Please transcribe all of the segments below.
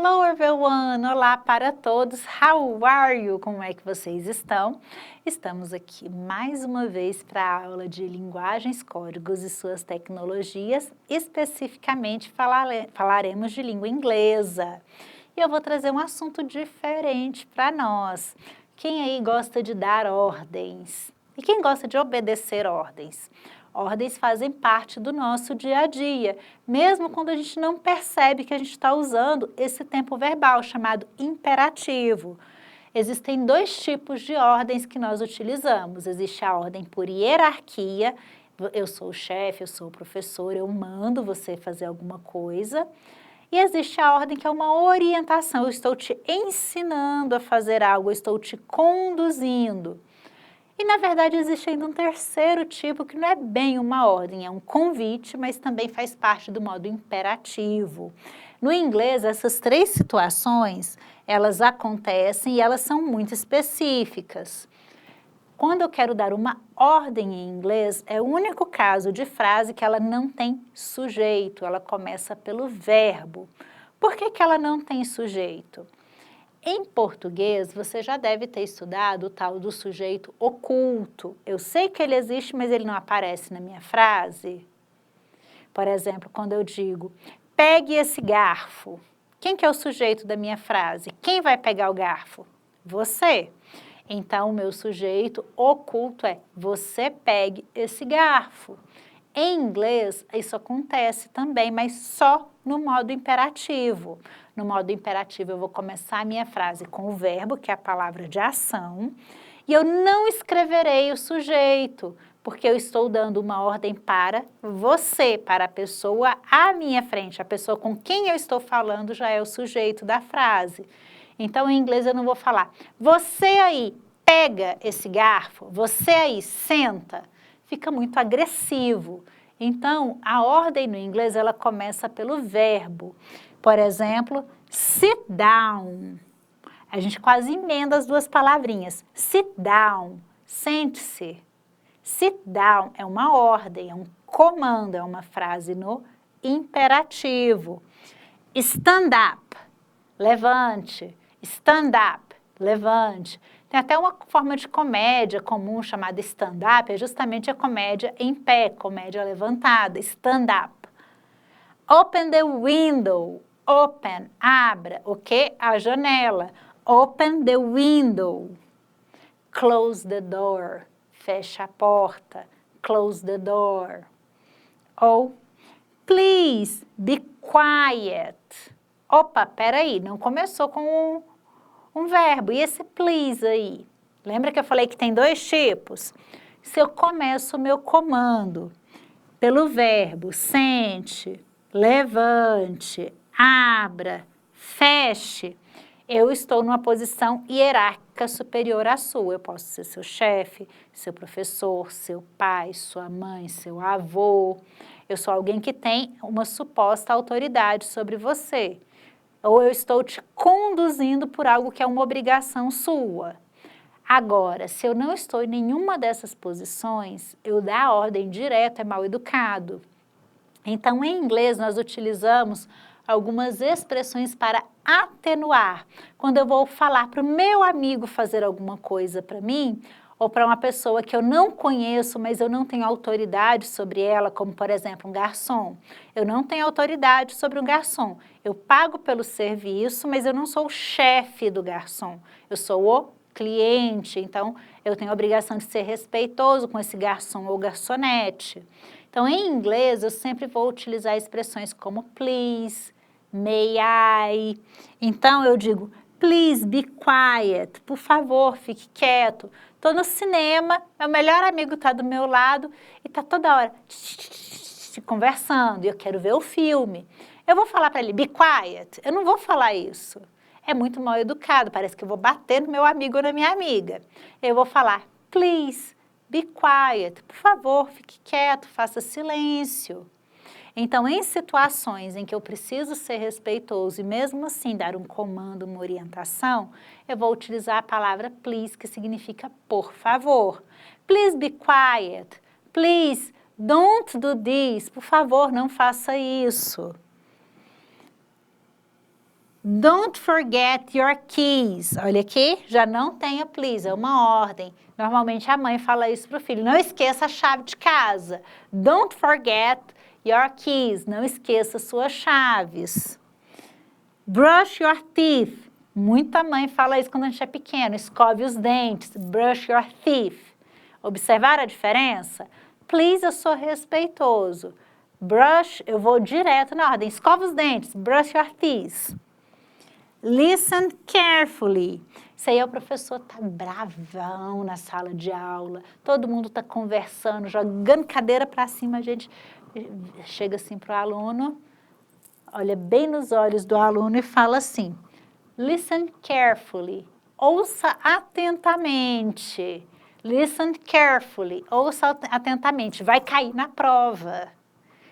Hello everyone! Olá para todos! How are you? Como é que vocês estão? Estamos aqui mais uma vez para a aula de linguagens, códigos e suas tecnologias. Especificamente falaremos de língua inglesa. E eu vou trazer um assunto diferente para nós. Quem aí gosta de dar ordens? E quem gosta de obedecer ordens? Ordens fazem parte do nosso dia a dia, mesmo quando a gente não percebe que a gente está usando esse tempo verbal chamado imperativo. Existem dois tipos de ordens que nós utilizamos. Existe a ordem por hierarquia, eu sou o chefe, eu sou o professor, eu mando você fazer alguma coisa. E existe a ordem que é uma orientação, eu estou te ensinando a fazer algo, eu estou te conduzindo. E, na verdade, existe ainda um terceiro tipo que não é bem uma ordem, é um convite, mas também faz parte do modo imperativo. No inglês, essas três situações, elas acontecem e elas são muito específicas. Quando eu quero dar uma ordem em inglês, é o único caso de frase que ela não tem sujeito, ela começa pelo verbo. Por que que ela não tem sujeito? Em português, você já deve ter estudado o tal do sujeito oculto. Eu sei que ele existe, mas ele não aparece na minha frase. Por exemplo, quando eu digo, pegue esse garfo. Quem que é o sujeito da minha frase? Quem vai pegar o garfo? Você. Então, o meu sujeito oculto é, você pegue esse garfo. Em inglês, isso acontece também, mas só no modo imperativo. No modo imperativo, eu vou começar a minha frase com o verbo, que é a palavra de ação, e eu não escreverei o sujeito, porque eu estou dando uma ordem para você, para a pessoa à minha frente. A pessoa com quem eu estou falando já é o sujeito da frase. Então, em inglês, eu não vou falar, você aí, pega esse garfo, você aí, senta. Fica muito agressivo. Então, a ordem no inglês, ela começa pelo verbo. Por exemplo, sit down. A gente quase emenda as duas palavrinhas. Sit down, sente-se. Sit down é uma ordem, é um comando, é uma frase no imperativo. Stand up, levante. Stand up, levante. Tem até uma forma de comédia comum chamada stand-up, é justamente a comédia em pé, comédia levantada, stand-up. Open the window, open, abra, o quê? A janela. Open the window. Close the door, fecha a porta. Close the door. Ou, please be quiet. Opa, peraí, não começou com um verbo. E esse please aí? Lembra que eu falei que tem dois tipos? Se eu começo o meu comando pelo verbo sente, levante, abra, feche, eu estou numa posição hierárquica superior à sua. Eu posso ser seu chefe, seu professor, seu pai, sua mãe, seu avô. Eu sou alguém que tem uma suposta autoridade sobre você. Ou eu estou te conduzindo por algo que é uma obrigação sua. Agora, se eu não estou em nenhuma dessas posições, eu dar a ordem direta é mal educado. Então, em inglês, nós utilizamos algumas expressões para atenuar. Quando eu vou falar para o meu amigo fazer alguma coisa para mim, ou para uma pessoa que eu não conheço, mas eu não tenho autoridade sobre ela, como, por exemplo, um garçom. Eu não tenho autoridade sobre um garçom. Eu pago pelo serviço, mas eu não sou o chefe do garçom. Eu sou o cliente, então eu tenho a obrigação de ser respeitoso com esse garçom ou garçonete. Então, em inglês, eu sempre vou utilizar expressões como please, may I. Então, eu digo, please be quiet, por favor, fique quieto. Estou no cinema, meu melhor amigo está do meu lado e está toda hora conversando e eu quero ver o filme. Eu vou falar para ele, be quiet? Eu não vou falar isso. É muito mal educado, parece que eu vou bater no meu amigo ou na minha amiga. Eu vou falar, please, be quiet, por favor, fique quieto, faça silêncio. Então, em situações em que eu preciso ser respeitoso e mesmo assim dar um comando, uma orientação, eu vou utilizar a palavra please, que significa por favor. Please be quiet. Please, don't do this. Por favor, não faça isso. Don't forget your keys. Olha aqui, já não tem a please, é uma ordem. Normalmente a mãe fala isso para o filho. Não esqueça a chave de casa. Don't forget your keys. Não esqueça suas chaves. Brush your teeth. Muita mãe fala isso quando a gente é pequeno. Escove os dentes. Brush your teeth. Observaram a diferença? Please, eu sou respeitoso. Brush, eu vou direto na ordem. Escova os dentes. Brush your teeth. Listen carefully. Isso aí é o professor tá bravão na sala de aula. Todo mundo tá conversando, jogando cadeira para cima. A gente chega assim para o aluno, olha bem nos olhos do aluno e fala assim: listen carefully. Ouça atentamente. Listen carefully. Ouça atentamente. Vai cair na prova.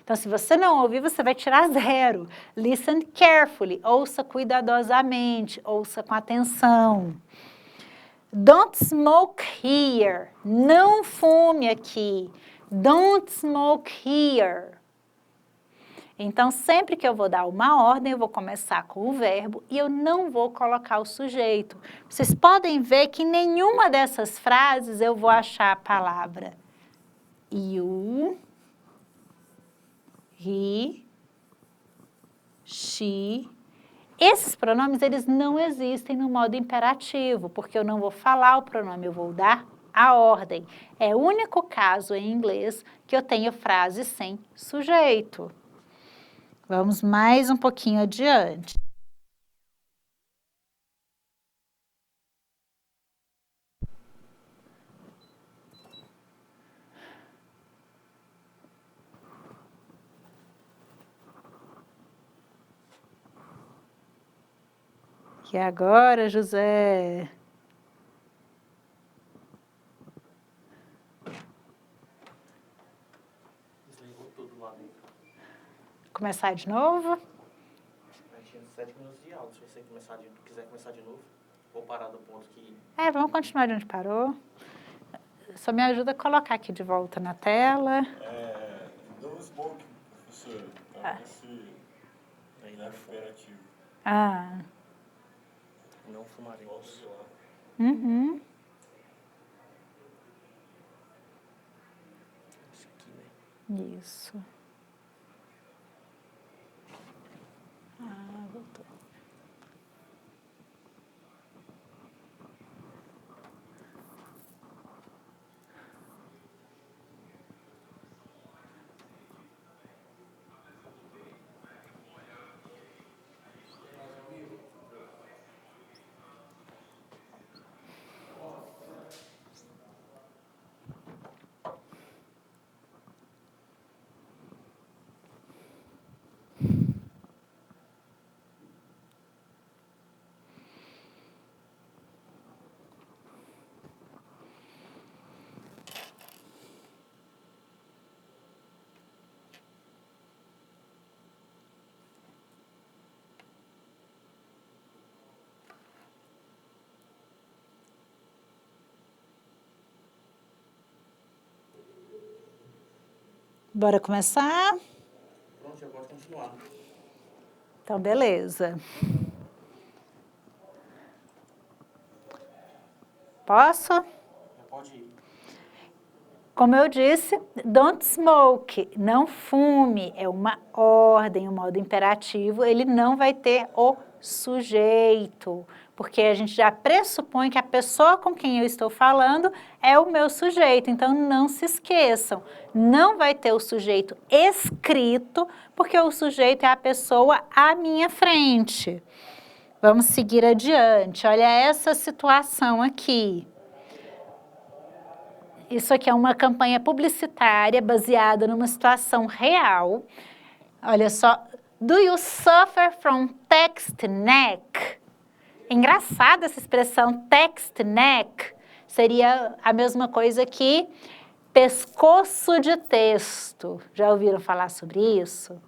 Então, se você não ouvir, você vai tirar 0. Listen carefully. Ouça cuidadosamente. Ouça com atenção. Don't smoke here. Não fume aqui. Don't smoke here. Então, sempre que eu vou dar uma ordem, eu vou começar com o verbo e eu não vou colocar o sujeito. Vocês podem ver que em nenhuma dessas frases eu vou achar a palavra you, he, she. Esses pronomes, eles não existem no modo imperativo, porque eu não vou falar o pronome, eu vou dar a ordem. É o único caso em inglês que eu tenho frase sem sujeito. Vamos mais um pouquinho adiante. E agora, José? Desligou tudo lá dentro. Começar de novo? A gente tinha 7 minutos de aula. Se você quiser começar de novo, vou parar do ponto que... Vamos continuar de onde parou. Só me ajuda a colocar aqui de volta na tela. Don't smoke, professor. Esse é imperativo. Não fumaremos. Uhum. Isso aqui, né? Isso. Voltou. Bora começar? Pronto, já pode continuar. Então, beleza. Posso? Já pode ir. Como eu disse, don't smoke, não fume, é uma ordem, um modo imperativo, ele não vai ter o sujeito, porque a gente já pressupõe que a pessoa com quem eu estou falando é o meu sujeito, então não se esqueçam, não vai ter o sujeito escrito, porque o sujeito é a pessoa à minha frente. Vamos seguir adiante, olha essa situação aqui. Isso aqui é uma campanha publicitária baseada numa situação real. Olha só. Do you suffer from text neck? Engraçada essa expressão text neck. Seria a mesma coisa que pescoço de texto. Já ouviram falar sobre isso?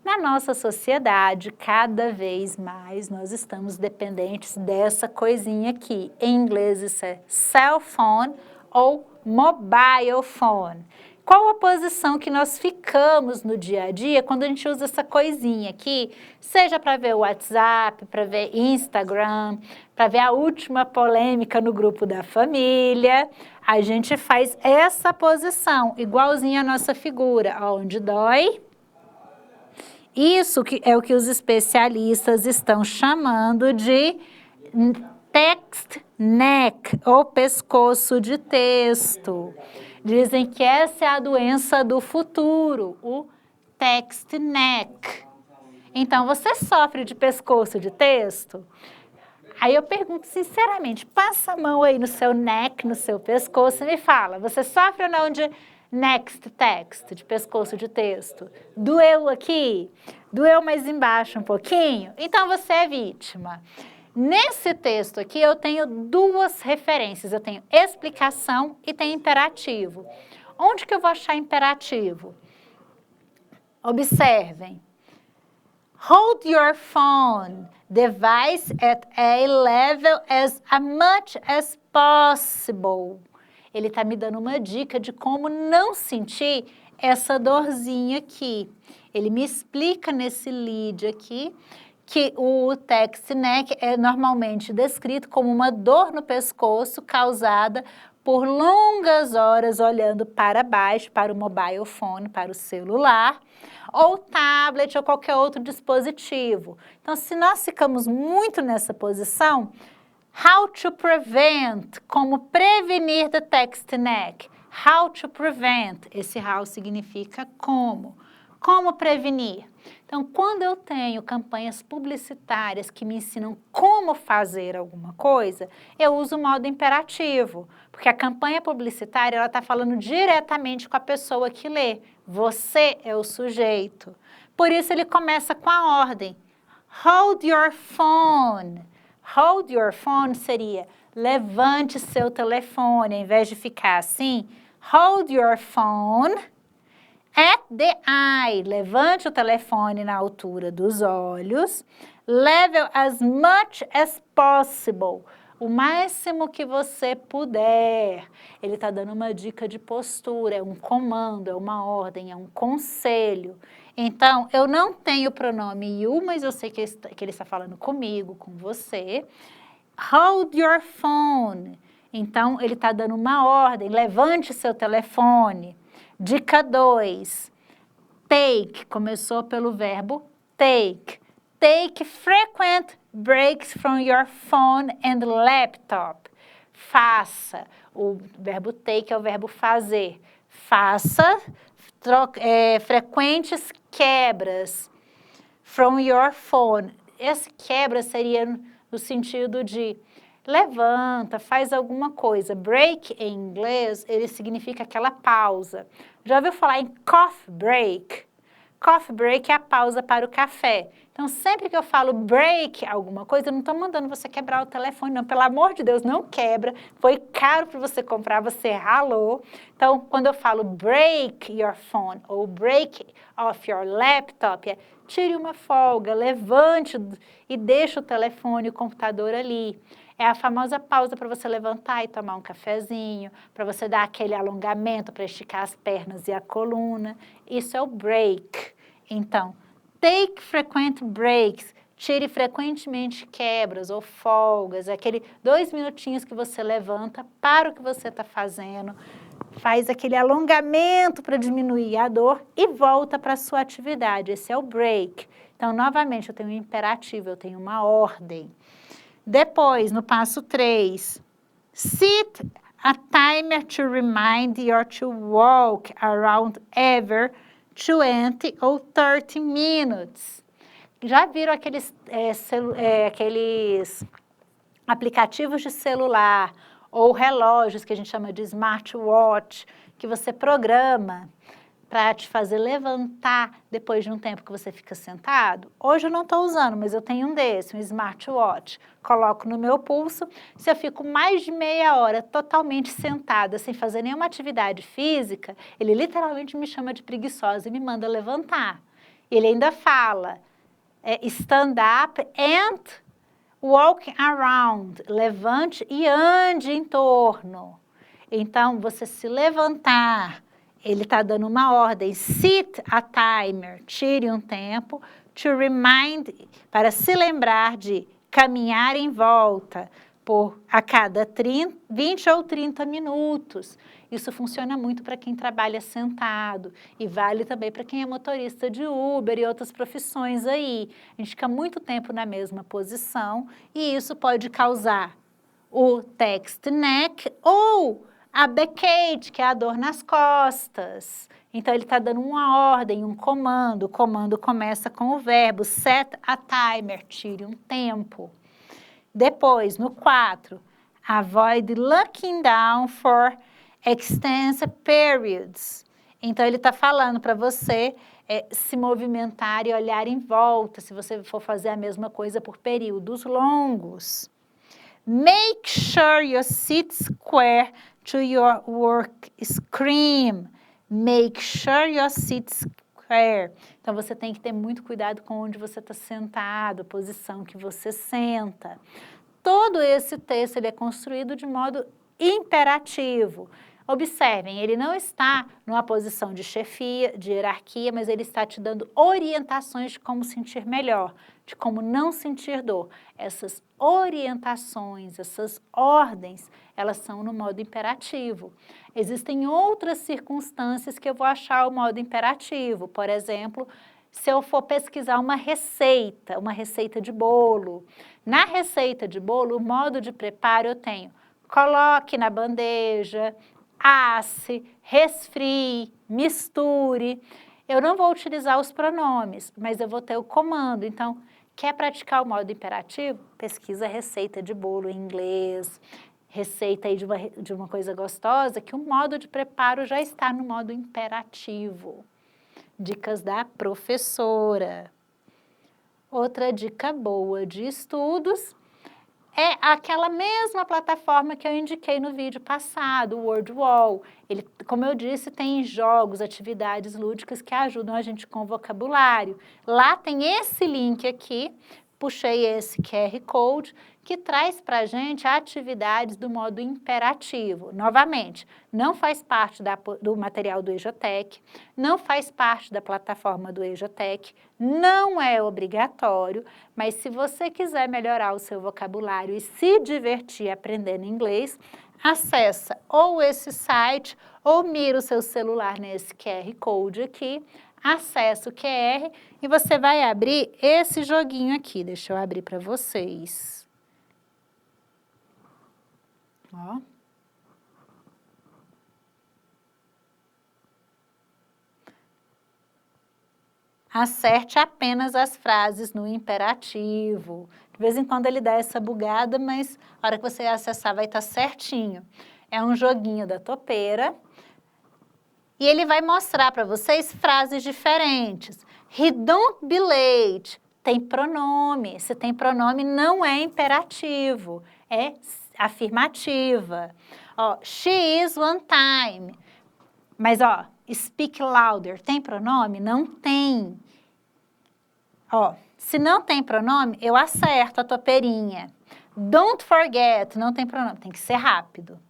Na nossa sociedade, cada vez mais nós estamos dependentes dessa coisinha aqui. Em inglês isso é cell phone ou mobile phone. Qual a posição que nós ficamos no dia a dia quando a gente usa essa coisinha aqui, seja para ver o WhatsApp, para ver Instagram, para ver a última polêmica no grupo da família, a gente faz essa posição, igualzinha à nossa figura, onde dói. Isso que é o que os especialistas estão chamando de text neck, ou pescoço de texto. Dizem que essa é a doença do futuro, o text neck. Então, você sofre de pescoço de texto? Aí eu pergunto sinceramente, passa a mão aí no seu neck, no seu pescoço e me fala, você sofre ou não de next text, de pescoço de texto? Doeu aqui? Doeu mais embaixo um pouquinho? Então você é vítima. Nesse texto aqui eu tenho duas referências, eu tenho explicação e tenho imperativo. Onde que eu vou achar imperativo? Observem. Hold your phone device at a level as much as possible. Ele está me dando uma dica de como não sentir essa dorzinha aqui. Ele me explica nesse lead aqui que o text neck é normalmente descrito como uma dor no pescoço causada por longas horas olhando para baixo, para o mobile phone, para o celular, ou tablet, ou qualquer outro dispositivo. Então, se nós ficamos muito nessa posição, how to prevent, como prevenir the text neck. How to prevent, esse how significa como. Como prevenir? Então, quando eu tenho campanhas publicitárias que me ensinam como fazer alguma coisa, eu uso o modo imperativo, porque a campanha publicitária ela está falando diretamente com a pessoa que lê. Você é o sujeito. Por isso ele começa com a ordem. Hold your phone. Hold your phone seria levante seu telefone, ao invés de ficar assim. Hold your phone at the eye. Levante o telefone na altura dos olhos. Level as much as possible. O máximo que você puder. Ele está dando uma dica de postura, é um comando, é uma ordem, é um conselho. Então, eu não tenho o pronome you, mas eu sei que ele está falando comigo, com você. Hold your phone. Então, ele está dando uma ordem, levante seu telefone. Dica 2. Take, começou pelo verbo take. Take frequent breaks from your phone and laptop. Faça. O verbo take é o verbo fazer. Faça frequentes quebras from your phone. Essa quebra seria no sentido de levanta, faz alguma coisa. Break em inglês, ele significa aquela pausa. Já ouviu falar em coffee break? Coffee break é a pausa para o café. Então, sempre que eu falo break alguma coisa, eu não estou mandando você quebrar o telefone, não. Pelo amor de Deus, não quebra. Foi caro para você comprar, você ralou. Então, quando eu falo break your phone ou break off your laptop, tire uma folga, levante e deixe o telefone e o computador ali. É a famosa pausa para você levantar e tomar um cafezinho, para você dar aquele alongamento, para esticar as pernas e a coluna. Isso é o break. Então, take frequent breaks. Tire frequentemente quebras ou folgas. Aquele 2 minutinhos que você levanta, para o que você está fazendo, faz aquele alongamento para diminuir a dor e volta para a sua atividade. Esse é o break. Então, novamente, eu tenho um imperativo, eu tenho uma ordem. Depois, no passo 3, set a timer to remind you to walk around every 20 ou 30 minutes. Já viram aqueles aplicativos de celular ou relógios que a gente chama de smartwatch, que você programa para te fazer levantar depois de um tempo que você fica sentado? Hoje eu não estou usando, mas eu tenho um desse, um smartwatch. Coloco no meu pulso. Se eu fico mais de meia hora totalmente sentada, sem fazer nenhuma atividade física, ele literalmente me chama de preguiçosa e me manda levantar. Ele ainda fala, stand up and walk around. Levante e ande em torno. Então, você se levantar ele está dando uma ordem, set a timer, tire um tempo, to remind, para se lembrar de caminhar em volta a cada 20 ou 30 minutos. Isso funciona muito para quem trabalha sentado e vale também para quem é motorista de Uber e outras profissões aí. A gente fica muito tempo na mesma posição e isso pode causar o text neck ou a backache, que é a dor nas costas. Então, ele está dando uma ordem, um comando. O comando começa com o verbo set a timer, tire um tempo. Depois, no 4, avoid looking down for extensive periods. Então, ele está falando para você se movimentar e olhar em volta, se você for fazer a mesma coisa por períodos longos. Make sure you sit square to your work screen. Make sure you sit square. Então, você tem que ter muito cuidado com onde você está sentado, a posição que você senta. Todo esse texto ele é construído de modo imperativo. Observem, ele não está numa posição de chefia, de hierarquia, mas ele está te dando orientações de como sentir melhor, de como não sentir dor. Essas orientações, essas ordens, elas são no modo imperativo. Existem outras circunstâncias que eu vou achar o modo imperativo. Por exemplo, se eu for pesquisar uma receita de bolo. Na receita de bolo, o modo de preparo eu tenho: coloque na bandeja, asse, resfrie, misture. Eu não vou utilizar os pronomes, mas eu vou ter o comando. Então, quer praticar o modo imperativo? Pesquisa receita de bolo em inglês, receita aí de uma coisa gostosa, que o modo de preparo já está no modo imperativo. Dicas da professora. Outra dica boa de estudos é aquela mesma plataforma que eu indiquei no vídeo passado, o WordWall. Ele, como eu disse, tem jogos, atividades lúdicas que ajudam a gente com vocabulário. Lá tem esse link aqui, puxei esse QR Code, que traz para a gente atividades do modo imperativo. Novamente, não faz parte do material do EJTEC, não faz parte da plataforma do EJTEC, não é obrigatório, mas se você quiser melhorar o seu vocabulário e se divertir aprendendo inglês, acessa ou esse site ou mira o seu celular nesse QR Code aqui, acessa o QR e você vai abrir esse joguinho aqui. Deixa eu abrir para vocês. Ó. Acerte apenas as frases no imperativo. De vez em quando ele dá essa bugada, mas a hora que você acessar vai estar certinho. É um joguinho da topeira. E ele vai mostrar para vocês frases diferentes. He don't be late. Tem pronome. Se tem pronome, não é imperativo. É afirmativa. Ó, she is one time. Mas, ó, speak louder. Tem pronome? Não tem. Ó, se não tem pronome, eu acerto a topeirinha. Don't forget. Não tem pronome. Tem que ser rápido.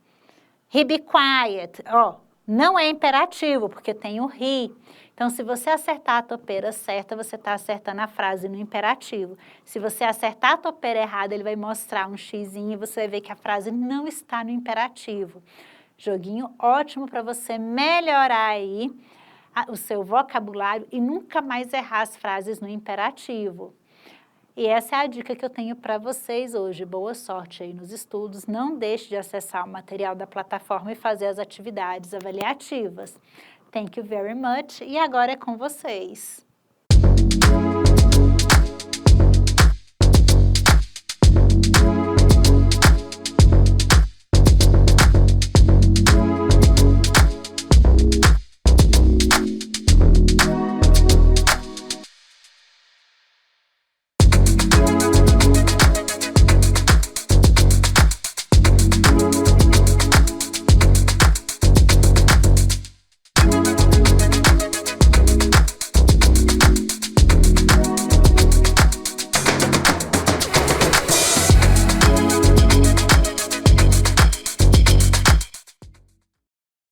He be quiet. Ó, não é imperativo, porque tem o he. Então, se você acertar a topeira certa, você está acertando a frase no imperativo. Se você acertar a topeira errada, ele vai mostrar um xizinho e você vai ver que a frase não está no imperativo. Joguinho ótimo para você melhorar aí o seu vocabulário e nunca mais errar as frases no imperativo. E essa é a dica que eu tenho para vocês hoje. Boa sorte aí nos estudos. Não deixe de acessar o material da plataforma e fazer as atividades avaliativas. Thank you very much. E agora é com vocês.